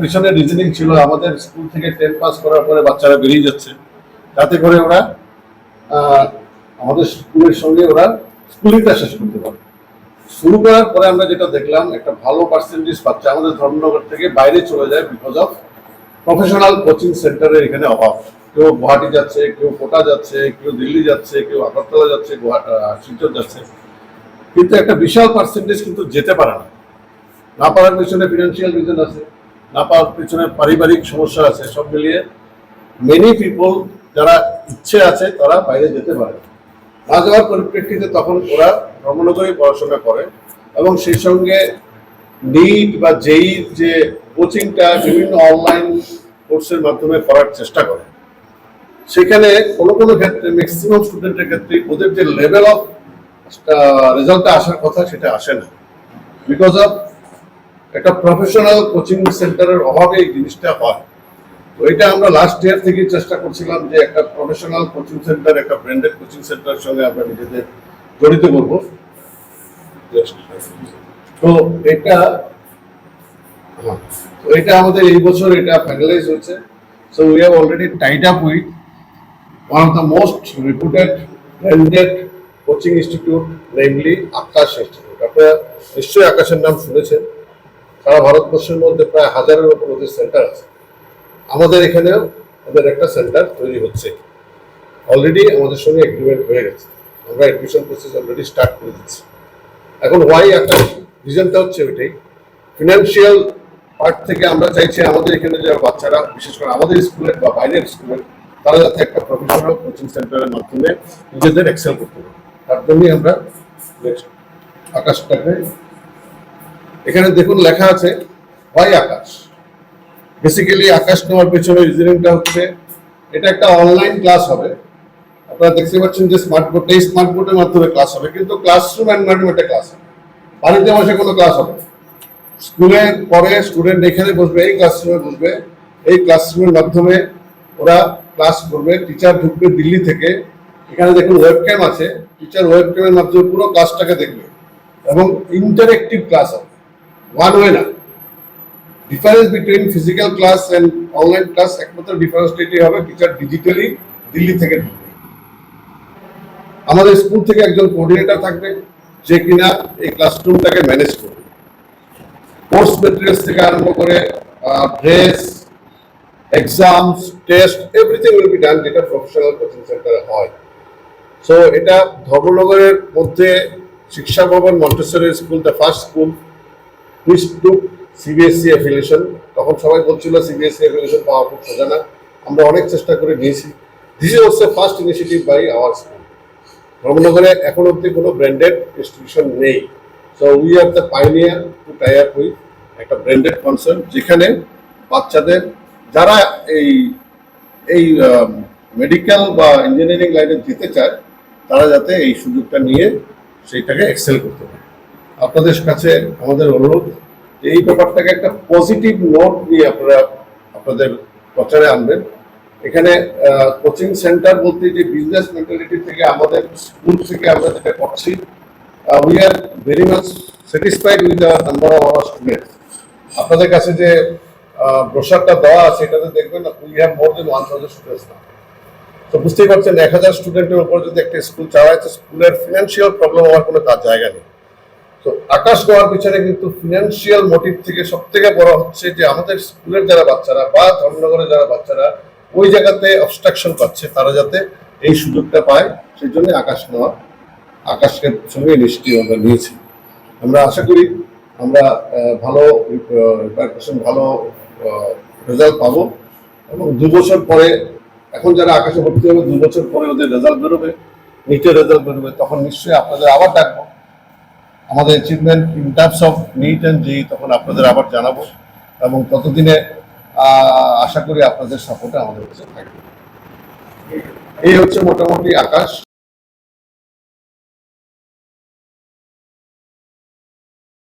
পিছনে রিজনিং ছিল আমাদের স্কুল থেকে 10 পাস করার পরে বাচ্চারা বেরিয়ে যাচ্ছে, যাতে করে ওরা আমাদের স্কুলের সঙ্গে ওরা স্কুলিংটা শেষ করতে পারে। শুরু করার পরে আমরা যেটা দেখলাম, একটা ভালো পার্সেন্টেজ বাচ্চা আমাদের ধর্মনগর থেকে বাইরে চলে যায় বিকজ অফ প্রফেশনাল কোচিং সেন্টারের এখানে অভাব। কেউ গুয়াহাটি যাচ্ছে, কেউ কোটা যাচ্ছে, কেউ দিল্লি যাচ্ছে, কেউ আগরতলা যাচ্ছে, শিলচর যাচ্ছে, কিন্তু একটা বিশাল পার্সেন্টেজ কিন্তু যেতে পারে না। না পারার পিছনে ফিনান্সিয়াল রিজন আছে, না পাওয়ার পিছনে পারিবারিক সমস্যা আছে, সব মিলিয়ে মেনি পিপল যারা ইচ্ছে আছে তারা বাইরে যেতে পারে না। যাওয়ার পরিপ্রেক্ষিতে তখন ওরা ধর্মনগরে পড়াশোনা করে এবং সেই সঙ্গে নিট বা জেই যে কোচিংটা বিভিন্ন অনলাইন কোর্সের মাধ্যমে করার চেষ্টা করে। সেখানে কোনো কোনো ক্ষেত্রে ম্যাক্সিমাম স্টুডেন্টের ক্ষেত্রে ওদের যে লেভেল অফ রেজাল্টটা আসার কথা সেটা আসে না, বিকজ অফ একটা প্রফেশনাল কোচিং সেন্টারের অভাবে এই জিনিসটা হয়। তো এটা আমরা লাস্ট ইয়ার থেকে চেষ্টা করছিলাম যে একটা প্রফেশনাল কোচিং সেন্টার, একটা ব্র্যান্ডেড কোচিং সেন্টারের সঙ্গে আমরা নিজেদের জড়িত করব। তো এটা আমাদের এই বছর এটা ফাইনালাইজ হয়েছে। So we have already Tide up with one of the most reputed branded coaching institute, namely Akash institute. আপনারা নিশ্চয়ই আকাশের নাম শুনেছেন। সারা ভারতবর্ষের মধ্যে প্রায় 1000-এর উপর ওদের সেন্টার আছে। আমাদের এখানেও ওদের একটা সেন্টার তৈরি হচ্ছে, অলরেডি আমাদের সঙ্গে এগ্রিমেন্ট হয়ে গেছে। আমরা অ্যাডমিশন প্রসেস অলরেডি স্টার্ট করে দিচ্ছি। এখন ওয়াই আকাশ, রিজনটা হচ্ছে ওইটাই, ফিনান্সিয়াল পার্ট থেকে আমরা চাইছি আমাদের এখানে যারা বাচ্চারা, বিশেষ করে আমাদের স্কুলের বা বাইরের স্কুলের, তারা যাতে একটা প্রফেশনাল কোচিং সেন্টারের মাধ্যমে নিজেদের এক্সেল করতে পারে। তার জন্যই আমরা আকাশটাকে, এখানে দেখুন লেখা আছে ওয়াই আকাশ। বেসিক্যালি আকাশ নেওয়ার পেছনে রিজনিংটা হচ্ছে এটা একটা অনলাইন ক্লাস হবে। আপনারা দেখতে পাচ্ছেন যে স্মার্ট বোর্ড, এই স্মার্ট বোর্ডের মাধ্যমে ক্লাস হবে, কিন্তু ক্লাসরুম এনভায়রনমেন্টে ক্লাস হবে, বাড়িতে বসে কোনো ক্লাস হবে। স্কুলের পরে স্টুডেন্ট এখানে বসবে, এই ক্লাসরুমে বসবে, এই ক্লাসরুমের মাধ্যমে ওরা ক্লাস করবে। টিচার ঢুকবে দিল্লি থেকে, এখানে দেখুন ওয়েবক্যাম আছে, টিচার ওয়েবক্যামের মাধ্যমে পুরো ক্লাসটাকে দেখবে এবং ইন্টারেক্টিভ ক্লাস হবে, ওয়ান ওয়ে না। Difference between physical class and online class একমাত্র ডিফারেন্সটা এটাই হবে, টিচার ডিজিটালি দিল্লি থেকে ঢুকবে। আমাদের স্কুল থেকে একজন কোঅর্ডিনেটর থাকবে যে কিনা এই ক্লাসরুমটাকে ম্যানেজ করবে। কোর্স মেটেরিয়ালস থেকে আরম্ভ করে dress, exams, test, everything will be done, যেটা প্রফেশনাল কোচিং সেন্টারে হয়। সো এটা ধর্মনগরের মধ্যে শিক্ষা ভবন Montessori school, the first school which took CBSE affiliation. তখন সবাই বলছিল সিবিএসসি অ্যাফিলিয়েশন পাওয়া খুব সোজা না, আমরা অনেক চেষ্টা করে নিয়েছি। This is also first initiative by our school. ধর্মনগরে এখন অব্দি কোনো ব্র্যান্ডেড ইনস্টিটিউশন নেই। So we are the pioneer to tie up with একটা ব্র্যান্ডেড কনসার্ন, যেখানে বাচ্চাদের যারা এই এই মেডিকেল বা ইঞ্জিনিয়ারিং লাইনে যেতে চায় তারা যাতে এই সুযোগটা নিয়ে সেইটাকে এক্সেল করতে পারে। আপনাদের কাছে আমাদের অনুরোধ, এই ব্যাপারটাকে একটা পজিটিভ নোট নিয়ে আপনারা আপনাদের প্রচারে আনবেন। এখানে কোচিং সেন্টার বলতে যে বিজনেস মেন্টালিটি থেকে আমাদের স্কুল থেকে আমরা যেটা করছি, we are very much satisfied with the number of our students. আপনাদের কাছে যে ব্রোশারটা দেওয়া আছে সেটাতে দেখবেন we have more than 1000 students না। তো বুঝতেই পারছেন 1000 স্টুডেন্টের উপর যদি একটা স্কুল চালায়, তো স্কুলের ফিনান্সিয়াল প্রবলেম হওয়ার কোনো তার জায়গা নেই। তো আকাশ নেওয়ার পিছনে কিন্তু ফিনান্সিয়াল মোটিভ থেকে সব থেকে বড় হচ্ছে যে আমাদের স্কুলের যারা বাচ্চারা বা ধর্মনগরের যারা বাচ্চারা ওই জায়গাতে অবস্ট্রাকশন পাচ্ছে, তারা যাতে এই সুযোগটা পায়, সেই জন্য আকাশ নেওয়া, আকাশের সঙ্গে নিশ্চয়ই আমরা নিয়েছি। আমরা আশা করি আমরা ভালো ভালো রেজাল্ট পাবো এবং 2 বছর পরে, এখন যারা আকাশে ভর্তি হবে 2 বছর পরে ওদের রেজাল্ট বেরোবে, নিটের রেজাল্ট বেরোবে, তখন নিশ্চয়ই আপনাদের আবার ডাকবো। আমাদের achievement in terms of NEET and JEE তখন আপনাদের আবার জানাবো এবং ততদিনে আশা করি আপনাদের সাপোর্টে আমাদের কাছে থাকবে। এই হচ্ছে মোটামুটি আকাশ।